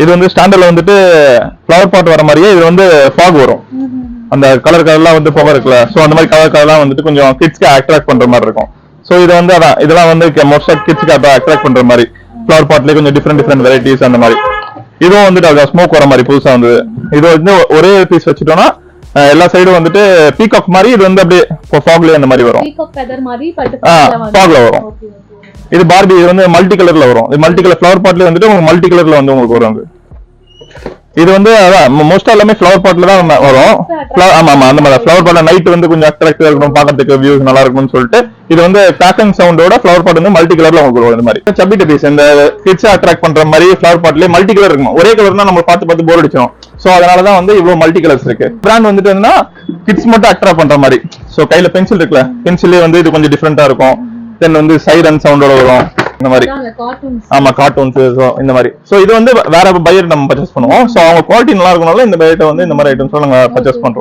இது வந்து ஸ்டாண்டர்ட்ல வந்துட்டு ஃப்ளவர் பாட் வர மாதிரியே இது வந்து ஃபாக் வரும். அந்த கலர் கலர்லாம் வந்து புகை இருக்குல்ல, ஸோ அந்த மாதிரி கலர் கலர்லாம் வந்துட்டு கொஞ்சம் கிட்ஸ்க்கு அட்ராக்ட் பண்ற மாதிரி இருக்கும். ஸோ இது வந்து அதான் இதெல்லாம் வந்து மோஸ்டா கிட்ஸ்க்கு அட்ராக்ட் பண்ற மாதிரி ஃப்ளவர் பாட்லயே கொஞ்சம் டிஃப்ரெண்ட் வெரைட்டிஸ் அந்த மாதிரி. இதுவும் வந்துட்டு அது ஸ்மோக் வர மாதிரி புதுசா வந்தது. இது வந்து ஒரே பீஸ் வச்சுட்டோம்னா எல்லா சைடும் வந்துட்டு பீகாக் மாதிரி இது வந்து அப்படியே ஃபாக்லயே அந்த மாதிரி வரும். ஃபாக்ல வரும். இது பார்பி, இது வந்து மல்டி கலர்ல வரும். இது மல்டி கலர் ஃப்ளவர் பாட்லயே வந்துட்டு உங்களுக்கு மல்டி கலர்ல வந்து உங்களுக்கு வரும். இது வந்து அதான் மோஸ்டா எல்லாமே ஃப்ளவர் பாட்ல தான் வரும். ஆமா ஆமா அந்த மாதிரி ஃப்ளவர் பாட்ல நைட் வந்து கொஞ்சம் அட்ராக்டிவா இருக்கணும், பாக்கிறதுக்கு வியூஸ் நல்லா இருக்கும்னு சொல்லிட்டு இது வந்து கிராக்கிங் சவுண்டோட ஃப்ளவர் பாட் வந்து மல்டி கலர்ல உங்களுக்கு வரும். இந்த மாதிரி சப்பி டபீஸ் இந்த கிட்ஸ் அட்ராக்ட் பண்ற மாதிரி ஃப்ளவர் பாட்லயே மல்டி கலர் இருக்கும். ஒரே கலர்னா நம்ம பார்த்து போர் அடிச்சிடும். சோ அதனாலதான் வந்து இவ்வளவு மல்டி கலர்ஸ் இருக்கு. பிராண்ட் வந்துட்டு என்னன்னா கிட்ஸ் மட்டும் அட்ராக்ட் பண்ற மாதிரி. சோ கையில பென்சில் இருக்குல்ல, பென்சிலே வந்து இது கொஞ்சம் டிஃப்ரெண்டா இருக்கும். தென் வந்து சைரன் சவுண்டோட வரும் இந்த மாதிரி. ஆமா கார்ட்டூன்ஸ் இந்த மாதிரி. சோ இது வந்து வேற பையர் நம்ம பர்ச்சேஸ் பண்ணுவோம். சோ அவங்க குவாலிட்டி நல்லா இருக்கனால இந்த பையர்ட்ட வந்து இந்த மாதிரி ஐட்டம்ஸ் நாங்க பர்ச்சேஸ் பண்றோம்.